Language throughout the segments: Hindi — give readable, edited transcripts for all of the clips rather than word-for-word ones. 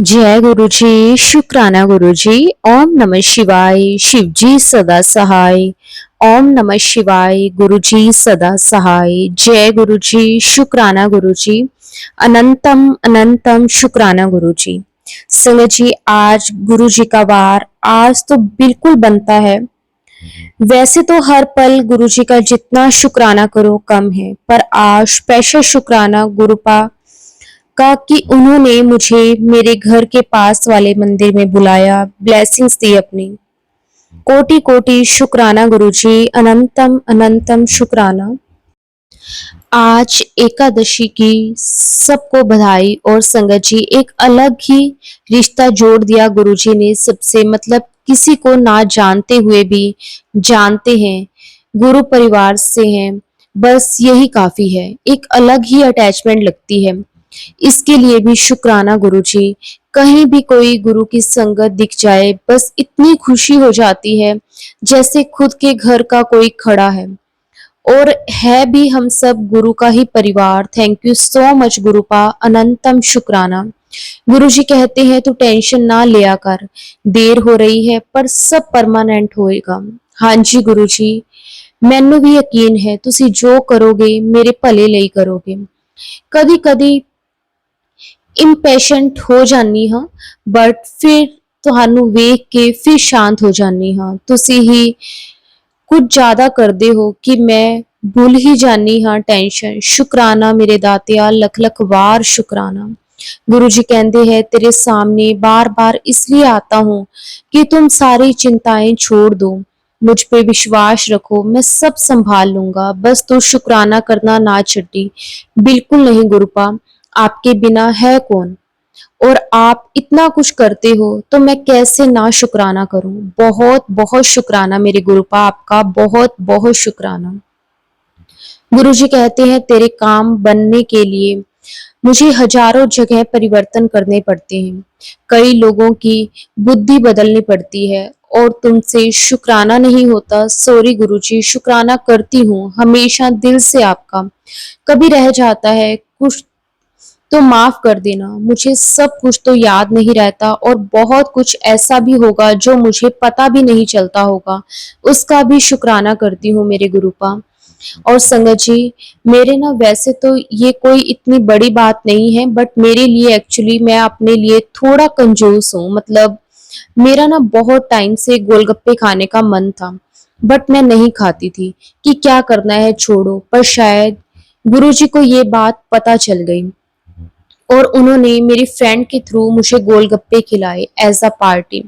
जय गुरु जी। शुक्राना गुरु जी। ओम नमः शिवाय। शिव जी सदा सहाय। ओम नमः शिवाय। गुरु जी सदा सहाय। जय गुरु जी। शुक्राना गुरु जी। अनंतम अनंतम शुक्राना गुरु जी। संगत जी, आज गुरु जी का वार आज तो बिल्कुल बनता है। वैसे तो हर पल गुरु जी का जितना शुक्राना करो कम है, पर आज स्पेशल शुक्राना गुरुपा का कि उन्होंने मुझे मेरे घर के पास वाले मंदिर में बुलाया, ब्लेसिंग्स दी अपनी। कोटि कोटि शुक्राना गुरुजी। अनंतम अनंतम शुक्राना। आज एकादशी की सबको बधाई। और संगत जी, एक अलग ही रिश्ता जोड़ दिया गुरुजी ने सबसे, मतलब किसी को ना जानते हुए भी जानते हैं, गुरु परिवार से हैं, बस यही काफी है। एक अलग ही अटैचमेंट लगती है। इसके लिए भी शुक्राना गुरुजी। कहीं भी कोई गुरु की संगत दिख जाए, बस इतनी खुशी हो जाती है जैसे खुद के घर का कोई खड़ा है। और है भी हम सब गुरु का ही परिवार। Thank you so much गुरुपा। अनंतम शुक्राना। गुरु जी कहते हैं तू टेंशन ना लिया कर, देर हो रही है पर सब परमानेंट होएगा। हाँ जी गुरु जी, मैनू भी यकीन है तुसी जो करोगे मेरे भले ਲਈ करोगे। कदी कदी इंपैशेंट हो जानी हाँ, बट फिर ਤੁਹਾਨੂੰ ਵੇਖ ਕੇ फिर शांत हो जानी हाँ। तुसी ही कुछ ज्यादा करदे हो कि मैं भूल ही जानी हाँ टेंशन। शुक्राना मेरे दातिया, लख लख वार शुक्राना। गुरु जी कहते हैं तेरे सामने बार बार इसलिए आता हूँ कि तुम सारी चिंताएं छोड़ दो, मुझ पे विश्वास रखो, मैं सब संभाल लूंगा, बस तू शुक्राना करना ना छड्डी। बिल्कुल नहीं गुरुपा, आपके बिना है कौन, और आप इतना कुछ करते हो तो मैं कैसे ना शुक्राना करूं। बहुत बहुत शुक्राना मेरे गुरुपा, आपका बहुत बहुत शुक्राना। गुरु जी कहते हैं तेरे काम बनने के लिए मुझे हजारों जगह परिवर्तन करने पड़ते हैं, कई लोगों की बुद्धि बदलनी पड़ती है, और तुमसे शुक्राना नहीं होता। सॉरी गुरुजी, शुक्राना करती हूँ हमेशा दिल से आपका। कभी रह जाता है कुछ तो माफ कर देना, मुझे सब कुछ तो याद नहीं रहता, और बहुत कुछ ऐसा भी होगा जो मुझे पता भी नहीं चलता होगा, उसका भी शुक्राना करती हूँ मेरे गुरुपा। और संगत जी, मेरे ना वैसे तो ये कोई इतनी बड़ी बात नहीं है, बट मेरे लिए एक्चुअली मैं अपने लिए थोड़ा कंजूस हूँ। मतलब मेरा ना बहुत टाइम से गोलगप्पे खाने का मन था, बट मैं नहीं खाती थी कि क्या करना है छोड़ो, पर शायद गुरुजी को ये बात पता चल गई और उन्होंने मेरी फ्रेंड के थ्रू मुझे गोलगप्पे खिलाए एज अ पार्टी।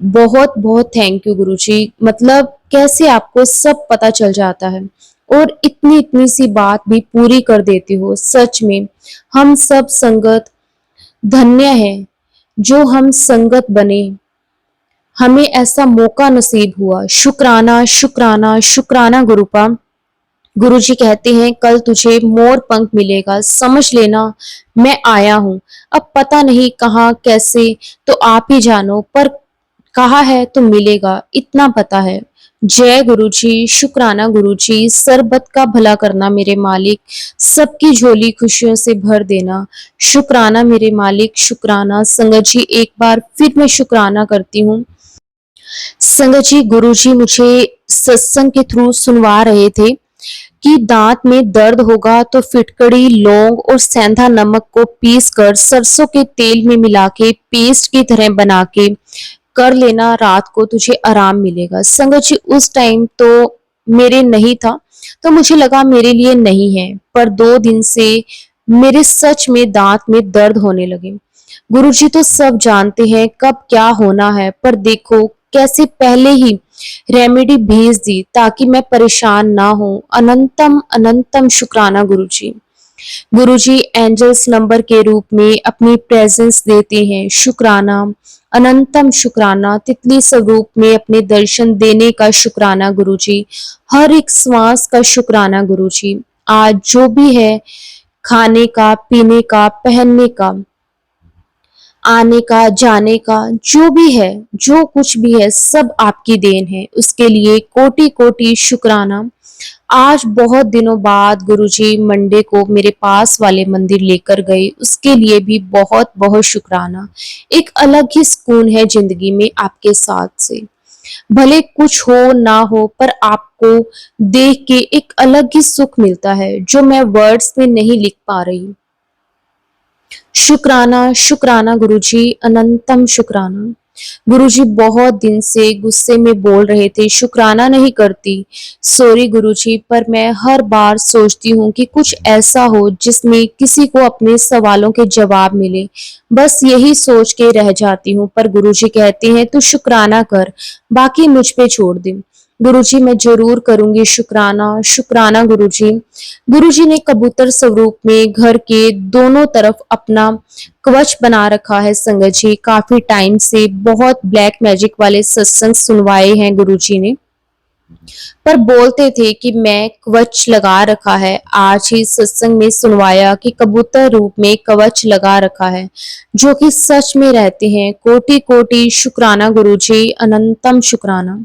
बहुत बहुत थैंक यू गुरुजी। मतलब कैसे आपको सब पता चल जाता है और इतनी इतनी सी बात भी पूरी कर देती हो। सच में हम सब संगत धन्य है जो हम संगत बने, हमें ऐसा मौका नसीब हुआ। शुक्राना शुक्राना शुक्राना गुरुपा। गुरुजी कहते हैं कल तुझे मोर पंख मिलेगा, समझ लेना मैं आया हूँ। अब पता नहीं कहाँ कैसे, तो आप ही जानो, पर कहा है तो मिलेगा, इतना पता है। जय गुरुजी। शुक्राना गुरुजी। सरबत का भला करना मेरे मालिक, सबकी झोली खुशियों से भर देना। शुक्राना मेरे मालिक, शुक्राना। संगत जी, एक बार फिर मैं शुक्राना करती हूँ। संगत जी, गुरुजी मुझे सत्संग के थ्रू सुनवा रहे थे कि दांत में दर्द होगा तो फिटकड़ी, लौंग और सेंधा नमक को पीस कर सरसों के तेल में मिला के पेस्ट की तरह बना के कर लेना, रात को तुझे आराम मिलेगा। संगत जी, उस टाइम तो मेरे नहीं था, तो मुझे लगा मेरे लिए नहीं है, पर 2 दिन से मेरे सच में दांत में दर्द होने लगे। गुरुजी तो सब जानते हैं कब क्या होना है, पर देखो कैसे पहले ही रेमेडी भेज दी ताकि मैं परेशान ना हो। अनंतम अनंतम शुक्राना गुरुजी। गुरुजी एंजल्स नंबर के रूप में अपनी प्रेजेंस देते हैं। शुक्राना, अनंतम शुक्राना। तितली स्वरूप में अपने दर्शन देने का शुक्राना गुरुजी। हर एक श्वास का शुक्राना गुरुजी। आज जो भी है, खाने का, पीने का, पहनने का, आने का, जाने का, जो भी है, जो कुछ भी है, सब आपकी देन है। उसके लिए कोटि कोटि शुक्राना। आज बहुत दिनों बाद गुरुजी मंडे को मेरे पास वाले मंदिर लेकर गए, उसके लिए भी बहुत बहुत शुक्राना। एक अलग ही सुकून है जिंदगी में आपके साथ से। भले कुछ हो ना हो, पर आपको देख के एक अलग ही सुख मिलता है जो मैं वर्ड्स में नहीं लिख पा रही। शुक्राना शुक्राना गुरुजी, अनंतम शुक्राना। गुरुजी बहुत दिन से गुस्से में बोल रहे थे शुक्राना नहीं करती। सॉरी गुरुजी, पर मैं हर बार सोचती हूँ कि कुछ ऐसा हो जिसमें किसी को अपने सवालों के जवाब मिले। बस यही सोच के रह जाती हूँ, पर गुरुजी कहते हैं तू शुक्राना कर, बाकी मुझ पे छोड़ दे। गुरुजी मैं जरूर करूंगी शुक्राना शुक्राना गुरुजी। गुरुजी ने कबूतर स्वरूप में घर के दोनों तरफ अपना कवच बना रखा है। संगत जी काफी टाइम से बहुत ब्लैक मैजिक वाले सत्संग सुनवाए हैं गुरुजी ने, पर बोलते थे कि मैं कवच लगा रखा है। आज ही सत्संग में सुनवाया कि कबूतर रूप में कवच लगा रखा है, जो कि सच में रहते हैं। कोटि कोटि शुक्राना गुरुजी, अनंतम शुक्राना।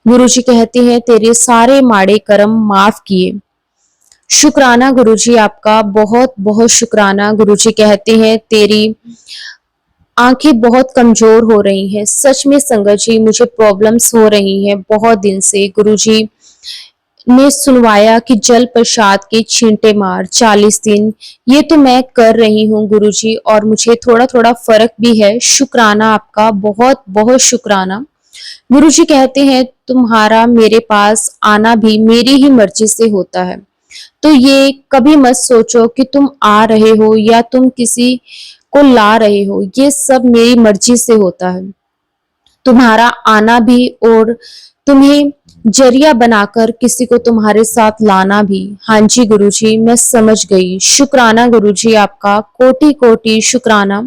गुरुजी कहते हैं तेरे सारे माड़े कर्म माफ किए। शुक्राना गुरुजी आपका, बहुत बहुत शुक्राना। गुरुजी कहते हैं तेरी आंखें बहुत कमजोर हो रही हैं। सच में संगत जी मुझे प्रॉब्लम्स हो रही हैं बहुत दिन से। गुरुजी ने सुनवाया कि जल प्रसाद के छींटे मार 40 दिन, ये तो मैं कर रही हूँ गुरुजी, और मुझे थोड़ा थोड़ा फर्क भी है। शुक्राना आपका, बहुत बहुत शुक्राना। गुरुजी कहते हैं तुम्हारा मेरे पास आना भी मेरी ही मर्जी से होता है, तो ये कभी मत सोचो कि तुम आ रहे हो या तुम किसी को ला रहे हो। ये सब मेरी मर्जी से होता है, तुम्हारा आना भी और तुम्हें जरिया बनाकर किसी को तुम्हारे साथ लाना भी। हाँ जी गुरुजी मैं समझ गई। शुक्राना गुरुजी आपका, कोटि कोटि शुक्राना।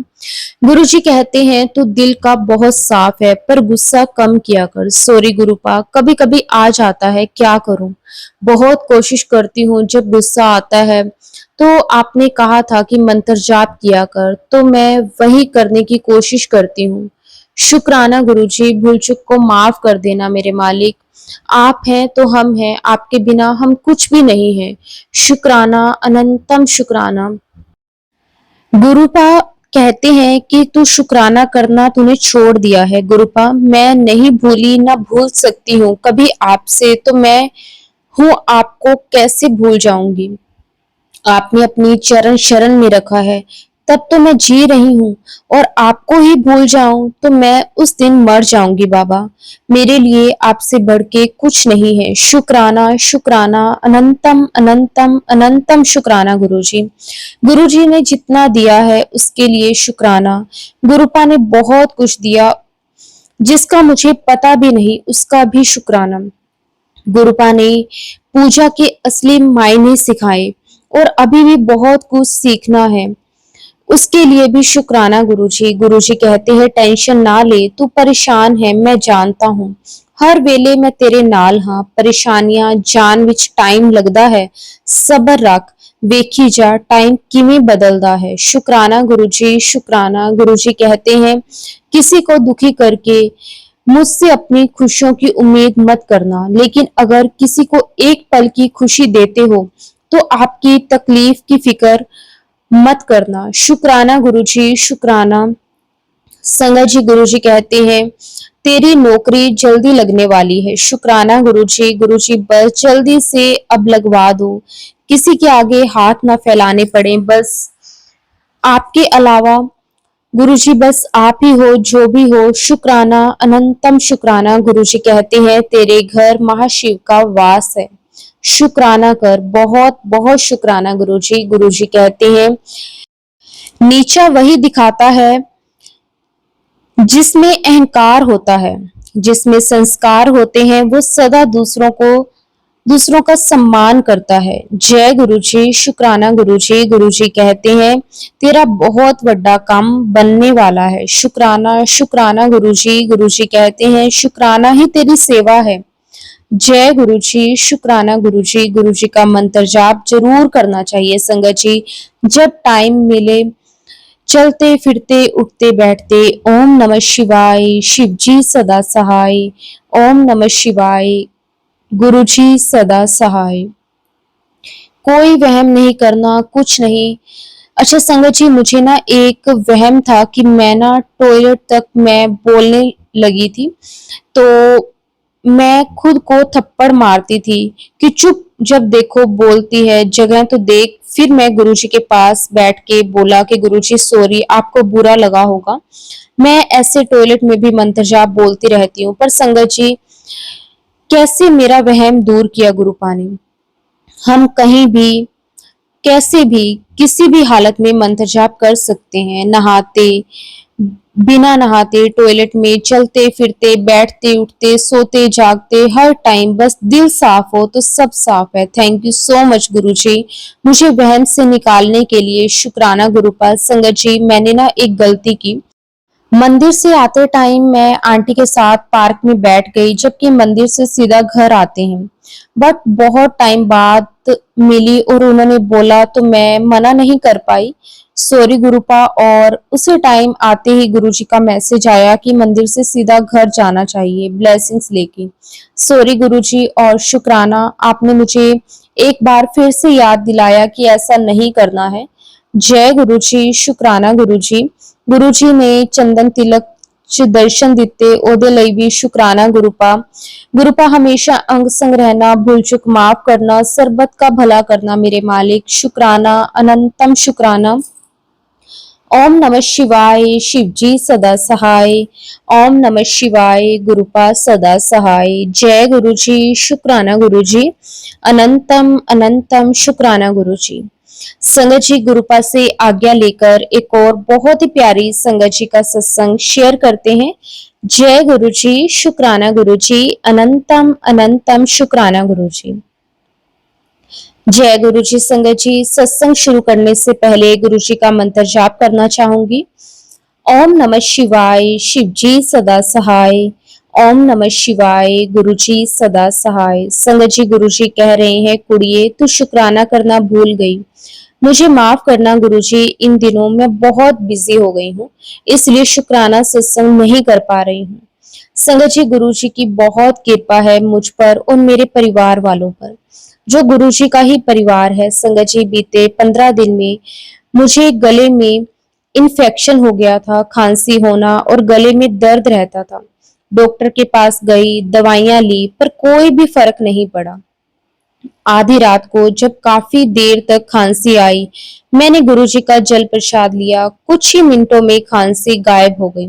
गुरुजी कहते हैं तू दिल का बहुत साफ है, पर गुस्सा कम किया कर। सॉरी गुरुपा, कभी कभी आ जाता है, क्या करूं। बहुत कोशिश करती हूँ, जब गुस्सा आता है तो आपने कहा था कि मंत्र जाप किया कर, तो मैं वही करने की कोशिश करती हूँ। शुक्राना गुरुजी, भूल चूक को माफ कर देना मेरे मालिक। आप हैं तो हम हैं, आपके बिना हम कुछ भी नहीं हैं। शुक्राना, अनंतम शुक्राना। गुरुपा कहते हैं कि तू शुक्राना करना तूने छोड़ दिया है। गुरुपा मैं नहीं भूली, ना भूल सकती हूँ कभी आपसे, तो मैं हूँ आपको कैसे भूल जाऊंगी। आपने अपनी चरण शरण में रखा है, तब तो मैं जी रही हूँ, और आपको ही भूल जाऊं तो मैं उस दिन मर जाऊंगी बाबा। मेरे लिए आपसे बढ़ के कुछ नहीं है। शुक्राना शुक्राना, अनंतम अनंतम अनंतम शुक्राना गुरुजी। गुरुजी ने जितना दिया है उसके लिए शुक्राना। गुरुपा ने बहुत कुछ दिया जिसका मुझे पता भी नहीं, उसका भी शुक्राना। गुरुपा ने पूजा के असली मायने सिखाए, और अभी भी बहुत कुछ सीखना है, उसके लिए भी शुक्राना गुरुजी। गुरुजी कहते हैं टेंशन ना ले, तू परेशान है मैं जानता हूँ, हर वेले मैं तेरे नाल हाँ। परेशानियां जान विच टाइम लगदा है, सबर रख, वेखी जा टाइम किवें बदलदा है। शुक्राना गुरुजी शुक्राना। गुरुजी कहते हैं किसी को दुखी करके मुझसे अपनी खुशियों की उम्मीद मत करना, लेकिन अगर किसी को एक पल की खुशी देते हो तो आपकी तकलीफ की फिक्र मत करना। शुक्राना गुरुजी शुक्राना। संगत जी गुरुजी कहते हैं तेरी नौकरी जल्दी लगने वाली है। शुक्राना गुरुजी। गुरुजी बस जल्दी से अब लगवा दो, किसी के आगे हाथ ना फैलाने पड़े, बस आपके अलावा गुरुजी बस आप ही हो, जो भी हो। शुक्राना, अनंतम शुक्राना। गुरुजी कहते हैं तेरे घर महाशिव का वास है, शुक्राना कर। बहुत बहुत शुक्राना गुरुजी। गुरुजी कहते हैं नीचा वही दिखाता है जिसमें अहंकार होता है, जिसमें संस्कार होते हैं वो सदा दूसरों का सम्मान करता है। जय गुरुजी शुक्राना गुरुजी। गुरुजी कहते हैं तेरा बहुत बड़ा काम बनने वाला है। शुक्राना शुक्राना गुरुजी। गुरुजी कहते हैं शुक्राना ही तेरी सेवा है। जय गुरुजी शुक्राना गुरुजी। गुरुजी का मंत्र जाप जरूर करना चाहिए संगत जी, जब टाइम मिले चलते फिरते उठते बैठते ओम नमः शिवाय, शिव जी सदा सहाय। ओम नमः शिवाय, गुरु जी सदा सहाय। कोई वहम नहीं करना, कुछ नहीं। अच्छा संगत जी, मुझे ना एक वहम था कि मैं ना टॉयलेट तक मैं बोलने लगी थी, तो मैं खुद को थप्पड़ मारती थी कि चुप, जब देखो बोलती है, जगह तो देख। फिर मैं गुरुजी के पास बैठ के बोला कि गुरुजी सॉरी, आपको बुरा लगा होगा, मैं ऐसे टॉयलेट में भी मंत्र जाप बोलती रहती हूँ। पर संगत जी, कैसे मेरा वहम दूर किया गुरुपा ने। हम कहीं भी, कैसे भी, किसी भी हालत में मंत्र जाप कर सकते हैं, नहाते, बिना नहाते, टॉयलेट में, चलते फिरते, बैठते उठते, सोते जागते, हर टाइम बस दिल साफ हो तो सब साफ है। थैंक यू सो मच गुरुजी, मुझे वहम से निकालने के लिए। शुक्राना गुरुपाल। संगत जी, मैंने ना एक गलती की। मंदिर से आते टाइम मैं आंटी के साथ पार्क में बैठ गई, जबकि मंदिर से सीधा घर आते हैं। बट बहुत टाइम बाद मिली और उन्होंने बोला तो मैं मना नहीं कर पाई, सॉरी गुरुपा। और उसी टाइम आते ही गुरुजी का मैसेज आया कि मंदिर से सीधा घर जाना चाहिए ब्लेसिंग्स लेके। सॉरी गुरुजी, और शुक्राना, आपने मुझे एक बार फिर से याद दिलाया कि ऐसा नहीं करना है। जय गुरुजी। शुक्राना गुरुजी। गुरुजी ने चंदन तिलक च दर्शन दिते, ओदे ਲਈ भी शुक्राना गुरुपा। गुरुपा हमेशा अंग संग रहना, भूल चुक माफ करना, सरबत का भला करना मेरे मालिक। शुक्राना, अनंतम शुक्राना। ओम नमः शिवाय, शिव जी सदा सहाय। ओम नमः शिवाय, गुरुपा सदा सहाय। जय गुरुजी। शुक्राना गुरुजी। अनंतम अनंतम शुक्राना गुरुजी। संगत जी, गुरुपा से आज्ञा लेकर एक और बहुत ही प्यारी संगत जी का सत्संग शेयर करते हैं। जय गुरु जी। शुक्राना गुरु जी। अनंतम अनंतम शुक्राना गुरु जी। जय गुरु जी। संगत जी, सत्संग शुरू करने से पहले गुरु जी का मंत्र जाप करना चाहूंगी। ओम नमः शिवाय, शिव जी सदा सहाय। ओम नमः शिवाय, गुरु जी सदा सहाय। संगत जी, गुरु जी कह रहे हैं, कुड़िए तू शुक्राना करना भूल गई, मुझे माफ करना गुरुजी, इन दिनों मैं बहुत बिजी हो गई हूँ, इसलिए शुक्राना सत्संग नहीं कर पा रही हूँ। संगत जी, गुरुजी की बहुत कृपा है मुझ पर और मेरे परिवार वालों पर, जो गुरुजी का ही परिवार है। संगत जी, बीते 15 दिन में मुझे गले में इन्फेक्शन हो गया था, खांसी होना और गले में दर्द रहता था। डॉक्टर के पास गई, दवाइयां ली, पर कोई भी फर्क नहीं पड़ा। आधी रात को जब काफी देर तक खांसी आई, मैंने गुरुजी का जल प्रसाद लिया। कुछ ही मिनटों में खांसी गायब हो गई,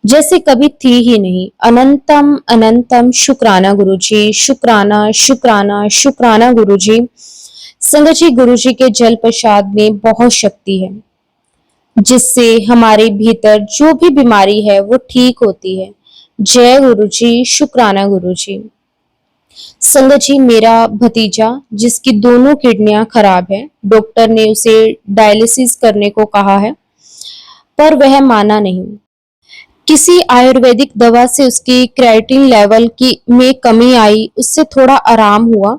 जैसे कभी थी ही नहीं। अनंतम अनंतम शुक्राना गुरुजी। शुक्राना शुक्राना शुक्राना गुरुजी। संगत जी, गुरुजी के जल प्रसाद में बहुत शक्ति है, जिससे हमारे भीतर जो भी बीमारी है वो ठीक होती है। जय गुरुजी। शुक्राना गुरुजी। संगत जी, मेरा भतीजा जिसकी दोनों किडनियां खराब है, डॉक्टर ने उसे डायलिसिस करने को कहा है, पर वह माना नहीं। किसी आयुर्वेदिक दवा से उसकी क्रिएटिन लेवल की में कमी आई, उससे थोड़ा आराम हुआ,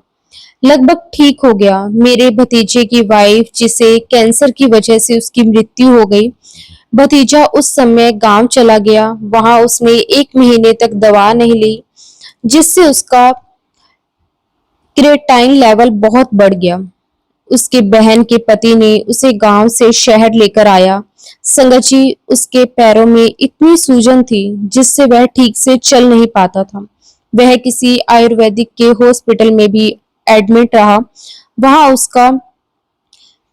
लगभग ठीक हो गया। मेरे भतीजे की वाइफ, जिसे कैंसर की वजह से उसकी मृत्यु हो गई, भतीजा उस समय गांव चला गया। वहां उसने 1 महीने तक दवा नहीं ली, जिससे उसका क्रेटाइन लेवल बहुत बढ़ गया। उसके बहन के पति ने उसे गांव से शहर लेकर आया। संगत जी, उसके पैरों में इतनी सूजन थी जिससे वह ठीक से चल नहीं पाता था। वह किसी आयुर्वेदिक के हॉस्पिटल में भी एडमिट रहा। वहां उसका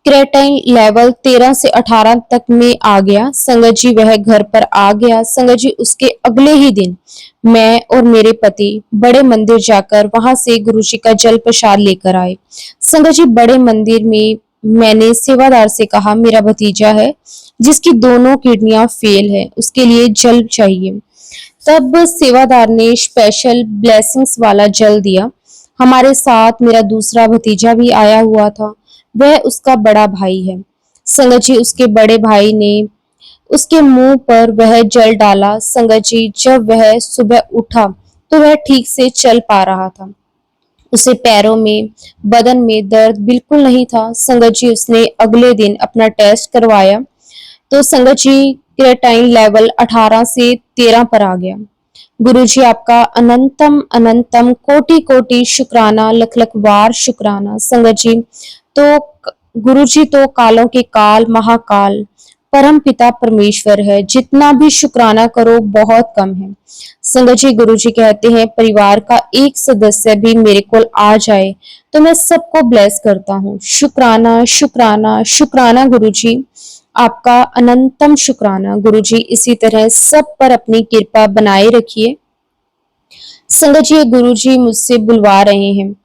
क्रेटाइन लेवल 13 से 18 तक में आ गया। संगत जी, वह घर पर आ गया। संगत जी, उसके अगले ही दिन मैं और मेरे पति बड़े मंदिर जाकर वहां से गुरु जी का जल प्रसाद लेकर आए। संगत जी, बड़े मंदिर में मैंने सेवादार से कहा, मेरा भतीजा है जिसकी दोनों किडनियां फेल है, उसके लिए जल चाहिए। तब सेवादार ने स्पेशल ब्लेसिंग्स वाला जल दिया। हमारे साथ मेरा दूसरा भतीजा भी आया हुआ था, वह उसका बड़ा भाई है। संगत जी, उसके बड़े भाई ने उसके मुंह पर वह जल डाला। संगत जी, जब वह सुबह उठा तो वह ठीक से चल पा रहा था। उसे पैरों में, बदन में दर्द बिल्कुल नहीं था। संगत जी, उसने अगले दिन अपना टेस्ट करवाया। तो संगत जी क्रिएटाइन लेवल 18 से 13 पर आ गया। गुरुजी आपका अनंतम अनंतम कोटि कोटि शुक्राना, लख लख बार शुक्राना। संगत जी तो गुरुजी तो कालों के काल महाकाल परम पिता परमेश्वर है, जितना भी शुक्राना करो बहुत कम है। संगत जी गुरुजी कहते हैं परिवार का एक सदस्य भी मेरे को आ जाए तो मैं सबको ब्लेस करता हूँ। शुक्राना शुक्राना शुक्राना गुरुजी, आपका अनंतम शुक्राना। गुरुजी इसी तरह सब पर अपनी कृपा बनाए रखिए। संगत जी गुरुजी मुझसे बुलवा रहे हैं,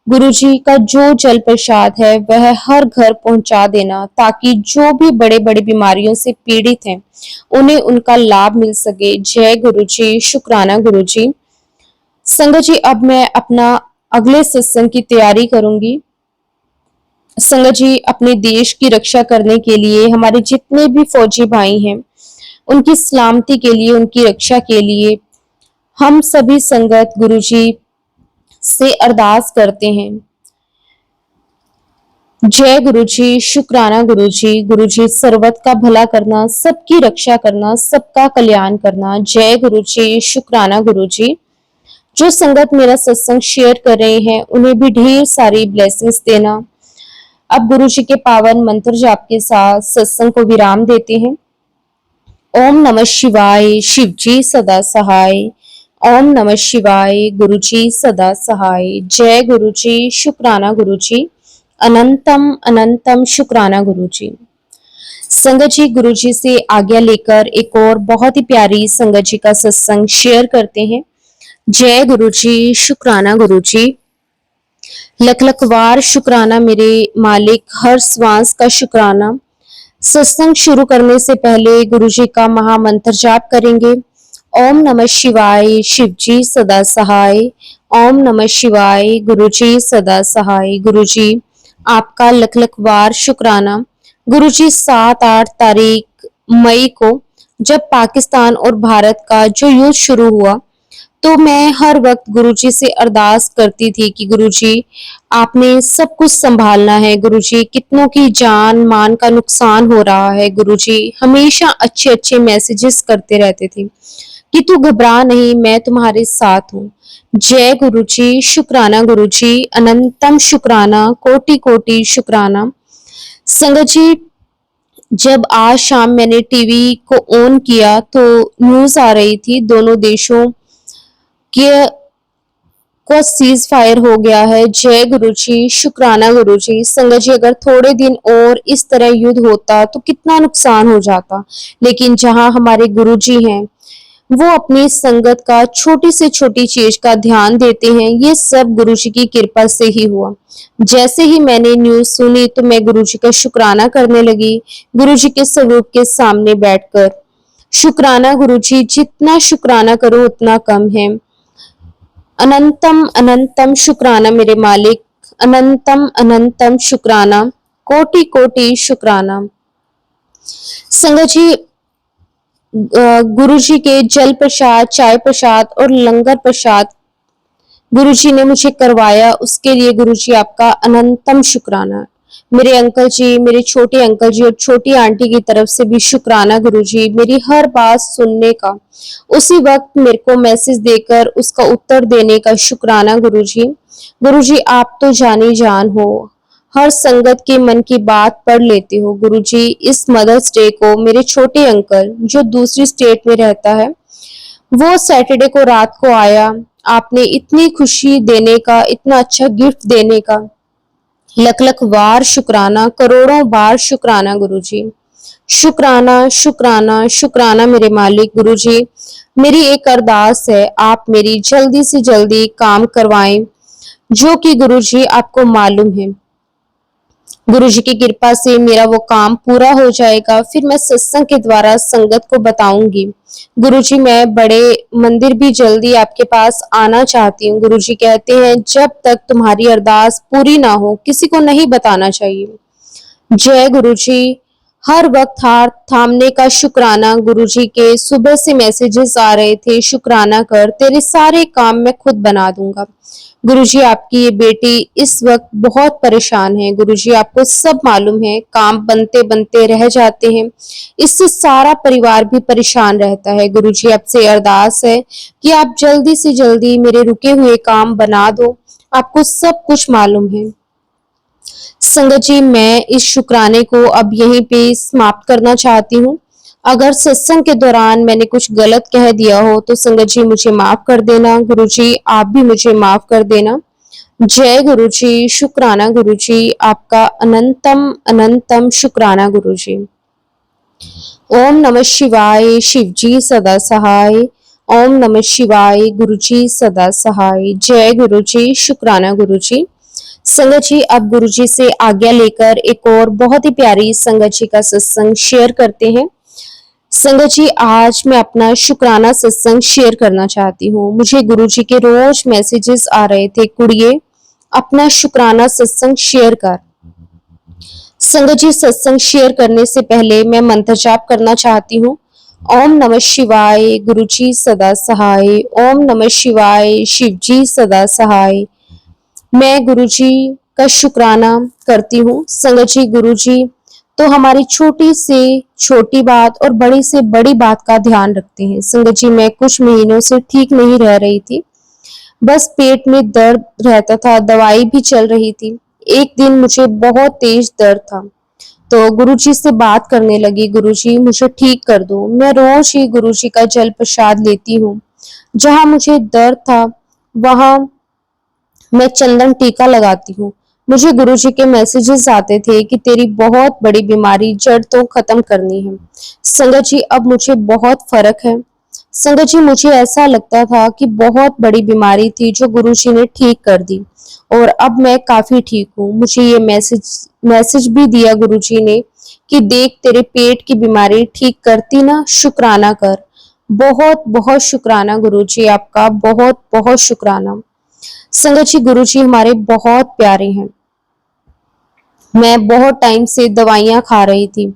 गुरुजी का जो जल प्रसाद है वह हर घर पहुंचा देना, ताकि जो भी बड़े बड़े बीमारियों से पीड़ित हैं उन्हें उनका लाभ मिल सके। जय गुरुजी, शुक्राना गुरुजी। संगत जी अब मैं अपना अगले सत्संग की तैयारी करूंगी। संगत जी अपने देश की रक्षा करने के लिए, हमारे जितने भी फौजी भाई हैं उनकी सलामती के लिए, उनकी रक्षा के लिए हम सभी संगत गुरुजी से अरदास करते हैं। जय गुरुजी, शुक्राना गुरुजी। गुरुजी सर्वत का भला करना, सबकी रक्षा करना, सबका कल्याण करना। जय गुरुजी, शुक्राना गुरुजी। जो संगत मेरा सत्संग शेयर कर रहे हैं उन्हें भी ढेर सारी ब्लेसिंग्स देना। अब गुरुजी के पावन मंत्र जाप के साथ सत्संग को विराम देते हैं। ओम नमः शिवाय, शिव जी सदा सहाय। ओम नमः शिवाय, गुरुजी सदा सहाय। जय गुरुजी, शुक्राना गुरुजी। अनंतम अनंतम शुक्राना गुरुजी। संगत जी गुरुजी से आज्ञा लेकर एक और बहुत ही प्यारी संगत जी का सत्संग शेयर करते हैं। जय गुरुजी, शुक्राना गुरुजी। लख लख बार शुक्राना मेरे मालिक, हर श्वास का शुक्राना। सत्संग शुरू करने से पहले गुरुजी का महामंत्र जाप करेंगे। ओम नमः शिवाय, शिव जी सदा सहाय। ओम नमः शिवाय, गुरुजी सदा सहाय। गुरुजी आपका लख लख बार शुक्राना। गुरुजी 7-8 तारीख मई को जब पाकिस्तान और भारत का जो युद्ध शुरू हुआ तो मैं हर वक्त गुरुजी से अरदास करती थी कि गुरुजी आपने सब कुछ संभालना है। गुरुजी कितनों की जान मान का नुकसान हो रहा है। गुरुजी हमेशा अच्छे अच्छे मैसेजेस करते रहते थे कि तू घबरा नहीं, मैं तुम्हारे साथ हूँ। जय गुरुजी, शुक्राना गुरुजी। अनंतम शुक्राना, कोटि कोटि शुक्राना। संगत जी जब आज शाम मैंने टीवी को ऑन किया तो न्यूज आ रही थी दोनों देशों के को सीज फायर हो गया है। जय गुरुजी, शुक्राना गुरुजी। संगत जी अगर थोड़े दिन और इस तरह युद्ध होता तो कितना नुकसान हो जाता, लेकिन जहां हमारे गुरुजी हैं वो अपनी संगत का छोटी से छोटी चीज का ध्यान देते हैं। ये सब गुरुजी की कृपा से ही हुआ। जैसे ही मैंने न्यूज सुनी तो मैं गुरुजी का शुक्राना करने लगी, गुरुजी के स्वरूप के सामने बैठकर। शुक्राना गुरुजी, जितना शुक्राना करो उतना कम है। अनंतम अनंतम शुक्राना मेरे मालिक, अनंतम अनंतम शुक्राना, कोटि कोटि शुक्राना। संगत जी गुरुजी के जल प्रसाद, चाय प्रसाद और लंगर प्रसाद गुरुजी ने मुझे करवाया, उसके लिए गुरुजी आपका अनंतम शुक्राना। मेरे अंकल जी, मेरे छोटे अंकल जी और छोटी आंटी की तरफ से भी शुक्राना गुरुजी, मेरी हर बात सुनने का, उसी वक्त मेरे को मैसेज देकर उसका उत्तर देने का शुक्राना गुरुजी। गुरुजी आप तो जानी जान हो, हर संगत के मन की बात पढ़ लेते हो। गुरुजी इस मदर्स डे को मेरे छोटे अंकल जो दूसरी स्टेट में रहता है, वो सैटरडे को रात को आया, आपने इतनी खुशी देने का, इतना अच्छा गिफ्ट देने का लख लख बार शुक्राना, करोड़ों बार शुक्राना गुरुजी। शुक्राना शुक्राना शुक्राना मेरे मालिक। गुरुजी मेरी एक अरदास है, आप मेरी जल्दी से जल्दी काम करवाएं, जो कि गुरुजी आपको मालूम है। गुरुजी की कृपा से मेरा वो काम पूरा हो जाएगा, फिर मैं सत्संग के द्वारा संगत को बताऊंगी। गुरुजी मैं बड़े मंदिर भी जल्दी आपके पास आना चाहती हूँ। गुरुजी कहते हैं जब तक तुम्हारी अरदास पूरी ना हो किसी को नहीं बताना चाहिए। जय गुरुजी, हर वक्त हाथ थामने का शुक्राना। गुरुजी के सुबह से मैसेजेस आ रहे थे, शुक्राना कर, तेरे सारे काम मैं खुद बना दूंगा। गुरुजी आपकी ये बेटी इस वक्त बहुत परेशान है। गुरुजी आपको सब मालूम है, काम बनते बनते रह जाते हैं, इससे सारा परिवार भी परेशान रहता है। गुरुजी आपसे अरदास है कि आप जल्दी से जल्दी मेरे रुके हुए काम बना दो, आपको सब कुछ मालूम है। संगत जी, मैं इस शुक्राने को अब यहीं पे समाप्त करना चाहती हूँ। अगर सत्संग के दौरान मैंने कुछ गलत कह दिया हो तो संगत जी मुझे माफ कर देना। गुरु जी आप भी मुझे माफ कर देना। जय गुरु जी। शुक्राना गुरु जी, आपका अनंतम अनंतम शुक्राना गुरु जी। ओम नमः शिवाय। शिव जी सदा सहाय। ओम नमः शिवाय। गुरु जी सदा सहाय। जय गुरु जी। शुक्राना गुरु जी। संगत जी अब गुरु जी से आज्ञा लेकर एक और बहुत ही प्यारी संगत जी का सत्संग शेयर करते हैं। संगत जी आज मैं अपना शुक्राना सत्संग शेयर करना चाहती हूँ। मुझे गुरु जी के रोज मैसेजेस आ रहे थे, कुड़िए अपना शुक्राना सत्संग शेयर कर। संगत जी सत्संग शेयर करने से पहले मैं मंत्र जाप करना चाहती हूँ। ओम नमः शिवाय। गुरु जी सदा सहाय। ओम नमः शिवाय। शिव जी सदा सहाय। मैं गुरु जी का शुक्राना करती हूँ। संगत जी गुरु जी तो हमारी छोटी से छोटी बात और बड़ी से बड़ी बात का ध्यान रखते हैं। संगत जी मैं कुछ महीनों से ठीक नहीं रह रही थी, बस पेट में दर्द रहता था, दवाई भी चल रही थी। एक दिन मुझे बहुत तेज दर्द था तो गुरुजी से बात करने लगी, गुरुजी मुझे ठीक कर दो। मैं रोज ही गुरुजी का जल प्रसाद लेती हूँ। जहां मुझे दर्द था वहां मैं चंदन टीका लगाती हूँ। मुझे गुरुजी के मैसेजेस आते थे कि तेरी बहुत बड़ी बीमारी जड़ तो खत्म करनी है। संगत जी अब मुझे बहुत फर्क है। संगत जी मुझे ऐसा लगता था कि बहुत बड़ी बीमारी थी जो गुरुजी ने ठीक कर दी और अब मैं काफी ठीक हूँ। मुझे ये मैसेज भी दिया गुरुजी ने कि देख तेरे पेट की बीमारी ठीक करती ना, शुक्राना कर। बहुत बहुत शुक्राना गुरुजी, आपका बहुत बहुत शुक्राना। संगत जी गुरुजी हमारे बहुत प्यारे हैं। मैं बहुत टाइम से दवाइयां खा रही थी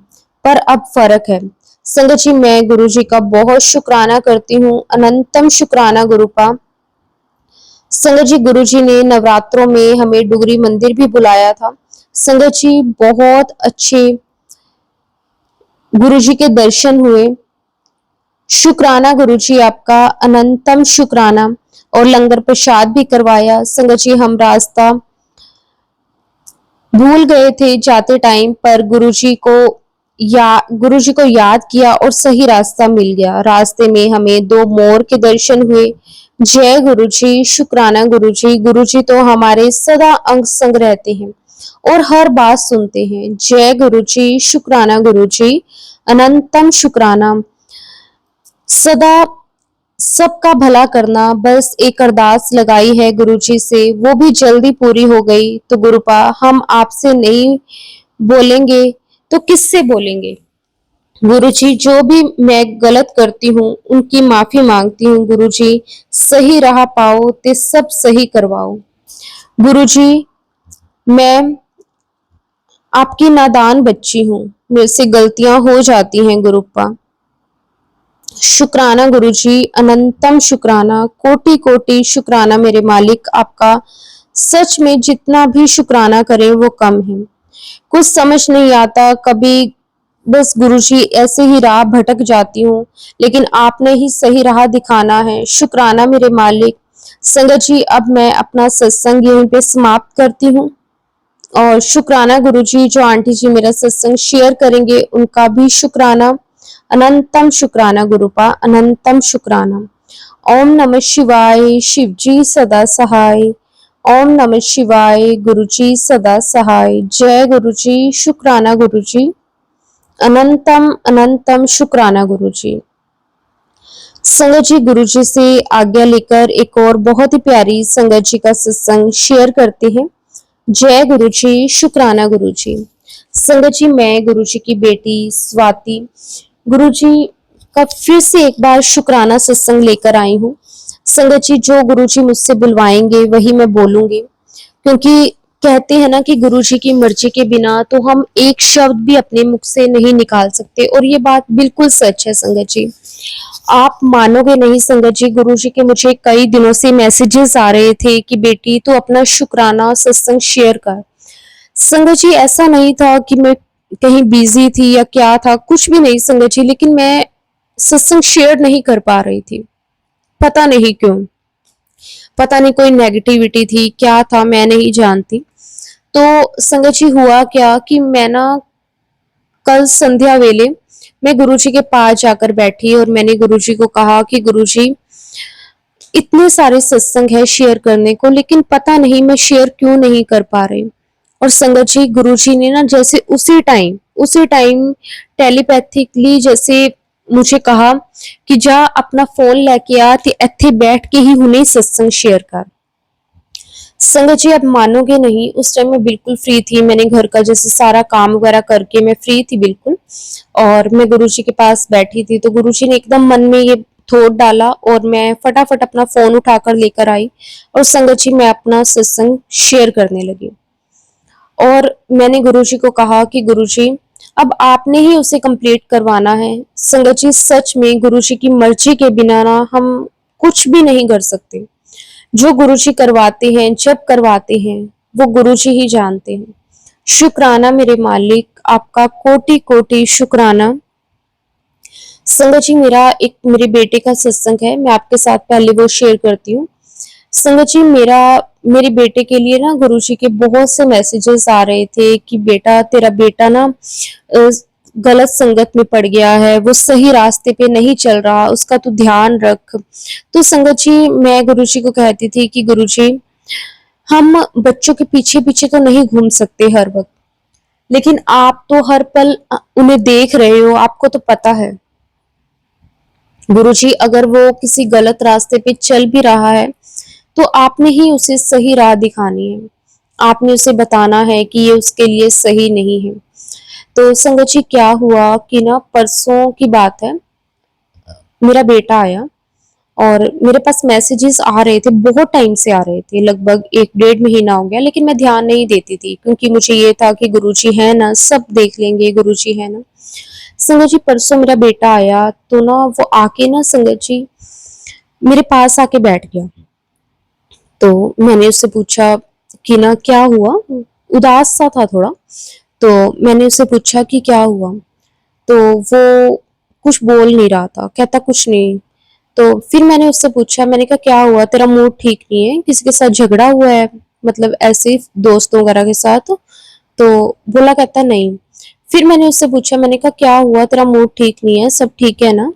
पर अब फर्क है। संगत जी मैं गुरुजी का बहुत शुक्राना करती हूँ, अनंतम शुक्राना गुरु का। संगत जी गुरुजी ने नवरात्रों में हमें डुगरी मंदिर भी बुलाया था। संगत जी बहुत अच्छे गुरुजी के दर्शन हुए। शुक्राना गुरुजी आपका, अनंतम शुक्राना। और लंगर प्रसाद भी करवाया। संगत जी हम रास्ता भूल गए थे जाते टाइम पर गुरुजी को याद किया और सही रास्ता मिल गया। रास्ते में हमें 2 मोर के दर्शन हुए। जय गुरुजी। शुक्राना गुरुजी। गुरुजी तो हमारे सदा अंग संग रहते हैं और हर बात सुनते हैं। जय गुरुजी। शुक्राना गुरुजी, अनंतम शुक्राना। सदा सबका भला करना, बस एक अरदास लगाई है गुरुजी से, वो भी जल्दी पूरी हो गई। तो गुरुपा हम आपसे नहीं बोलेंगे तो किससे बोलेंगे। गुरुजी जो भी मैं गलत करती हूँ उनकी माफी मांगती हूँ। गुरुजी सही राह पाओ ते सब सही करवाओ। गुरुजी मैं आपकी नादान बच्ची हूँ, मेरे से गलतियां हो जाती हैं गुरुपा। शुक्राना गुरुजी, अनंतम शुक्राना, कोटि कोटि शुक्राना मेरे मालिक आपका। सच में जितना भी शुक्राना करें वो कम है। कुछ समझ नहीं आता, कभी बस गुरुजी ऐसे ही राह भटक जाती हूँ, लेकिन आपने ही सही राह दिखाना है। शुक्राना मेरे मालिक। संगत जी अब मैं अपना सत्संग यहीं पे समाप्त करती हूँ और शुक्राना गुरुजी जो आंटी जी मेरा सत्संग शेयर करेंगे उनका भी शुक्राना, अनंतम शुक्राना गुरुपा, अनंतम शुक्राना। ओम नमः शिवाय। शिव जी सदा सहाय। ओम नमः शिवाय। गुरु जी सदा सहाय। जय गुरु जी। शुक्राना गुरु जी, अनंतम अनंतम शुक्राना गुरु जी। संगत जी गुरु जी से आज्ञा लेकर एक और बहुत ही प्यारी संगत जी का सत्संग शेयर करते हैं। जय गुरु जी। शुक्राना गुरु जी। संगत जी मैं गुरु जी की बेटी स्वाति गुरु जी का फिर से एक बार शुक्राना सत्संग लेकर आई हूँ। संगत जी जो गुरु जी मुझसे बुलवाएंगे वही मैं बोलूंगी, क्योंकि कहते हैं ना कि गुरुजी की मर्जी के बिना तो हम एक शब्द भी अपने मुख से नहीं निकाल सकते, और ये बात बिल्कुल सच है संगत जी। आप मानोगे नहीं संगत जी, गुरुजी के मुझे कई दिनों से मैसेजेस आ रहे थे कि बेटी तू अपना शुक्राना सत्संग शेयर कर। संगत जी ऐसा नहीं था कि मैं कहीं बिजी थी या क्या था, कुछ भी नहीं संगत जी, लेकिन मैं सत्संग शेयर नहीं कर पा रही थी। पता नहीं क्यों, पता नहीं कोई नेगेटिविटी थी, क्या था मैं नहीं जानती। तो संगत जी हुआ क्या कि मैं ना कल संध्या वेले मैं गुरुजी के पास जाकर बैठी और मैंने गुरुजी को कहा कि गुरुजी इतने सारे सत्संग है शेयर करने को, लेकिन पता नहीं मैं शेयर क्यों नहीं कर पा रही। और संगत जी गुरुजी ने ना जैसे उसी टाइम टेलीपैथिकली जैसे मुझे कहा कि जा अपना फोन लेके आ ते इत्थे बैठ के ही हुने सत्संग शेयर कर। संगत जी आप मानोगे नहीं, उस टाइम मैं बिल्कुल फ्री थी, मैंने घर का जैसे सारा काम वगैरह करके मैं फ्री थी बिल्कुल, और मैं गुरुजी के पास बैठी थी। तो गुरुजी ने एकदम मन में ये थॉट डाला और मैं फटाफट अपना फोन उठाकर लेकर आई और संगत जी मैं अपना सत्संग शेयर करने लगी। और मैंने गुरुजी को कहा कि गुरुजी अब आपने ही उसे कंप्लीट करवाना है। संगत जी सच में गुरुजी की मर्जी के बिना ना हम कुछ भी नहीं कर सकते। जो गुरुजी करवाते हैं, जब करवाते हैं, वो गुरुजी ही जानते हैं। शुक्राना मेरे मालिक, आपका कोटि कोटि शुक्राना। संगत जी मेरा एक मेरे बेटे का सत्संग है, मैं आपके साथ पहले वो शेयर करती हूँ। संगत जी मेरे बेटे के लिए ना गुरुजी के बहुत से मैसेजेस आ रहे थे कि बेटा तेरा बेटा ना गलत संगत में पड़ गया है, वो सही रास्ते पे नहीं चल रहा, उसका तू ध्यान रख। तो संगत जी मैं गुरुजी को कहती थी कि गुरुजी हम बच्चों के पीछे पीछे तो नहीं घूम सकते हर वक्त, लेकिन आप तो हर पल उन्हें देख रहे हो, आपको तो पता है गुरुजी अगर वो किसी गलत रास्ते पे चल भी रहा है तो आपने ही उसे सही राह दिखानी है, आपने उसे बताना है कि ये उसके लिए सही नहीं है। तो संगत जी क्या हुआ कि ना परसों की बात है, मेरा बेटा आया और मेरे पास मैसेजेस आ रहे थे, बहुत टाइम से आ रहे थे, लगभग 1 डेढ़ महीना हो गया, लेकिन मैं ध्यान नहीं देती थी क्योंकि मुझे ये था कि गुरुजी है ना, सब देख लेंगे, गुरुजी है ना। संगत जी परसों मेरा बेटा आया तो ना वो आके ना संगत जी मेरे पास आके बैठ गया। तो मैंने उससे पूछा कि ना क्या हुआ, उदास सा था थोड़ा। तो मैंने उससे पूछा कि क्या हुआ, तो वो कुछ बोल नहीं रहा था, कहता कुछ नहीं। तो फिर मैंने उससे पूछा, मैंने कहा क्या हुआ, तेरा मूड ठीक नहीं है, किसी के साथ झगड़ा हुआ है, मतलब ऐसे दोस्तों वगैरह के साथ। तो बोला कहता नहीं। फिर मैंने उससे पूछा, मैंने कहा क्या हुआ, तेरा मूड ठीक नहीं है, सब ठीक है ना,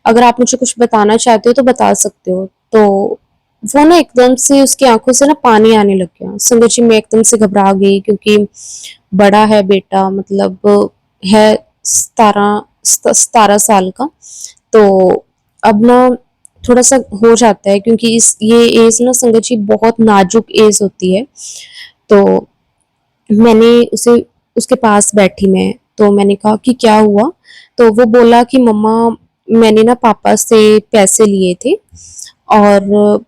अगर आप मुझे कुछ बताना चाहते हो तो बता सकते हो। तो वो ना एकदम से उसकी आंखों से ना पानी आने लग गया। संगत जी मैं एकदम से घबरा गई क्योंकि बड़ा है बेटा, मतलब है 17 साल का। तो अब ना थोड़ा सा हो जाता है क्योंकि इस ये एज ना संगत जी बहुत नाजुक एज होती है। तो मैंने उसे उसके पास बैठी मैं, तो मैंने कहा कि क्या हुआ। तो वो बोला कि मम्मा मैंने ना पापा से पैसे लिए थे और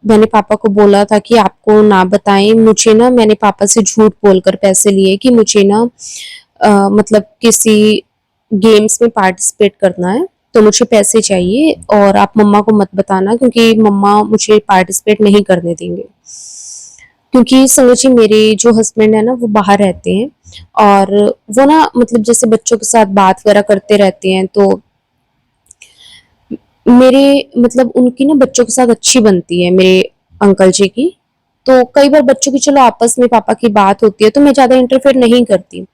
मैंने पापा को बोला था कि आपको ना बताएं, मुझे ना मैंने पापा से झूठ बोलकर पैसे लिए कि मुझे ना मतलब किसी गेम्स में पार्टिसिपेट करना है, तो मुझे पैसे चाहिए और आप मम्मा को मत बताना क्योंकि मम्मा मुझे पार्टिसिपेट नहीं करने देंगे। क्योंकि संगत जी मेरे जो हस्बैंड है ना वो बाहर रहते हैं और वो ना मतलब जैसे बच्चों के साथ बात वगैरह करते रहते हैं, तो मेरे मतलब उनकी ना बच्चों के साथ अच्छी बनती है मेरे अंकल जी की। तो कई बार बच्चों की चलो आपस में पापा की बात होती है तो मैं ज्यादा इंटरफेयर नहीं करती।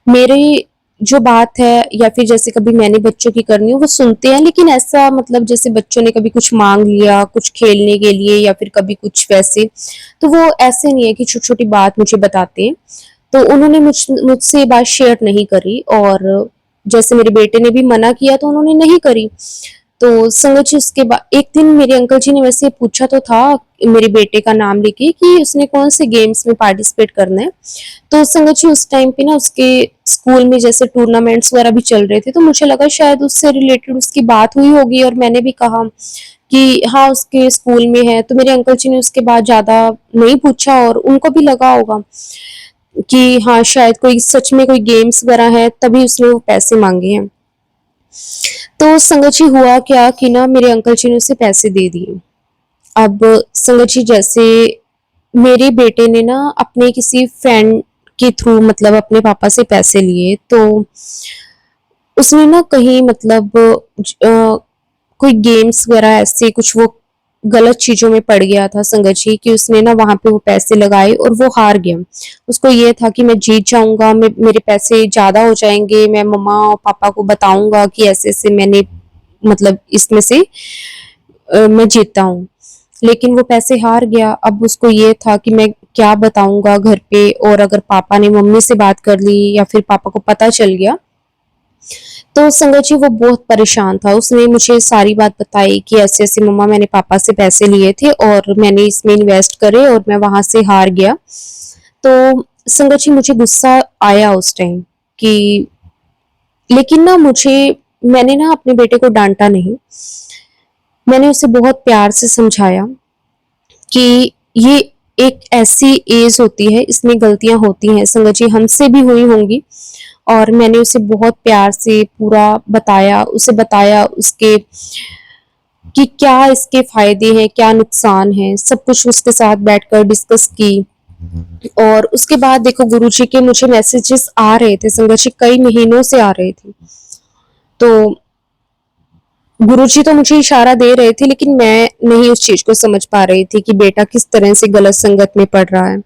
मेरी जो बात है या फिर जैसे कभी मैंने बच्चों की करनी हो वो सुनते हैं, लेकिन ऐसा मतलब जैसे बच्चों ने कभी कुछ मांग लिया कुछ खेलने के लिए या फिर कभी कुछ वैसे, तो वो ऐसे नहीं है कि छोटी छोटी बात मुझे बताते हैं। तो उन्होंने मुझसे ये बात शेयर नहीं करी और जैसे मेरे बेटे ने भी मना किया तो उन्होंने नहीं करी। तो संगत जी उसके बाद एक दिन मेरे अंकल जी ने वैसे पूछा तो था मेरे बेटे का नाम लेके कि उसने कौन से गेम्स में पार्टिसिपेट करना है। तो संगत जी उस टाइम पे ना उसके स्कूल में जैसे टूर्नामेंट्स वगैरह भी चल रहे थे, तो मुझे लगा शायद उससे रिलेटेड उसकी बात हुई होगी और मैंने भी कहा कि हाँ उसके स्कूल में है। तो मेरे अंकल जी ने उसके बाद ज्यादा नहीं पूछा और उनको भी लगा होगा। कि हाँ शायद कोई सच में कोई गेम्स वगैरह है तभी उसने वो पैसे मांगे हैं। तो संगत जी हुआ क्या कि ना मेरे अंकल जी ने उसे पैसे दे दिए। अब संगत जी जैसे मेरे बेटे ने ना अपने किसी फ्रेंड के थ्रू मतलब अपने पापा से पैसे लिए, तो उसने ना कहीं मतलब कोई गेम्स वगैरह ऐसे कुछ वो गलत चीजों में पड़ गया था संगत जी, कि उसने ना वहां पे वो पैसे लगाए और वो हार गया। उसको ये था कि मैं जीत जाऊंगा, मेरे पैसे ज्यादा हो जाएंगे, मैं मम्मा और पापा को बताऊंगा कि ऐसे ऐसे मैंने मतलब इसमें से मैं जीता हूँ। लेकिन वो पैसे हार गया। अब उसको ये था कि मैं क्या बताऊंगा घर पे, और अगर पापा ने मम्मी से बात कर ली या फिर पापा को पता चल गया तो संगत जी वो बहुत परेशान था। उसने मुझे सारी बात बताई कि ऐसे ऐसे मम्मा मैंने पापा से पैसे लिए थे और मैंने इसमें इन्वेस्ट करे और मैं वहां से हार गया। तो संगत जी मुझे गुस्सा आया उस टाइम कि, लेकिन ना मैंने ना अपने बेटे को डांटा नहीं। मैंने उसे बहुत प्यार से समझाया कि ये एक ऐसी एज होती है, इसमें गलतियां होती हैं संगत जी, हमसे भी हुई होंगी। और मैंने उसे बहुत प्यार से पूरा बताया, उसे बताया उसके कि क्या इसके फायदे हैं क्या नुकसान है, सब कुछ उसके साथ बैठकर डिस्कस की। और उसके बाद देखो गुरुजी के मुझे मैसेजेस आ रहे थे संगत जी, कई महीनों से आ रहे थे। तो गुरुजी तो मुझे इशारा दे रहे थे लेकिन मैं नहीं उस चीज को समझ पा रही थी कि बेटा किस तरह से गलत संगत में पड़ रहा है।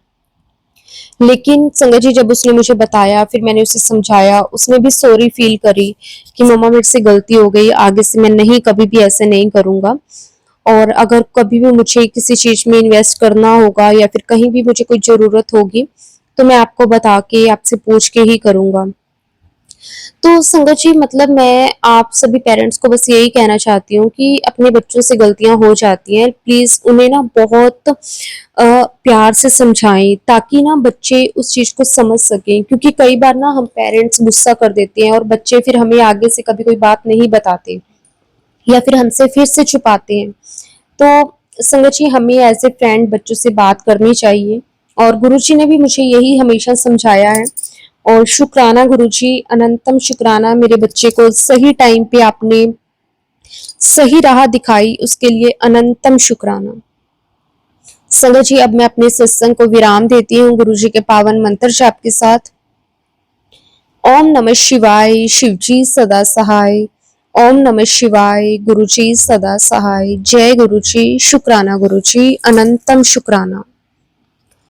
लेकिन संगत जी जब उसने मुझे बताया, फिर मैंने उसे समझाया, उसने भी सॉरी फील करी कि मम्मा मेरे से गलती हो गई, आगे से मैं नहीं कभी भी ऐसे नहीं करूंगा। और अगर कभी भी मुझे किसी चीज में इन्वेस्ट करना होगा या फिर कहीं भी मुझे कोई जरूरत होगी तो मैं आपको बता के आपसे पूछ के ही करूंगा। तो संगत जी मतलब मैं आप सभी पेरेंट्स को बस यही कहना चाहती हूँ कि अपने बच्चों से गलतियां हो जाती हैं, प्लीज उन्हें ना बहुत प्यार से समझाएं ताकि ना बच्चे उस चीज को समझ सकें, क्योंकि कई बार ना हम पेरेंट्स गुस्सा कर देते हैं और बच्चे फिर हमें आगे से कभी कोई बात नहीं बताते या फिर हमसे फिर से छुपाते हैं। तो संगत जी हमें एज ए फ्रेंड बच्चों से बात करनी चाहिए, और गुरुजी ने भी मुझे यही हमेशा समझाया है। और शुक्राना गुरुजी, अनंतम शुक्राना, मेरे बच्चे को सही टाइम पे आपने सही राह दिखाई, उसके लिए अनंतम शुक्राना। संगत जी अब मैं अपने सत्संग को विराम देती हूँ गुरुजी के पावन मंत्र जाप के साथ। ओम नमः शिवाय, शिवजी सदा सहाय। ओम नमः शिवाय, गुरुजी सदा सहाय। जय गुरुजी, शुक्राना गुरुजी, अनंतम शुक्राना।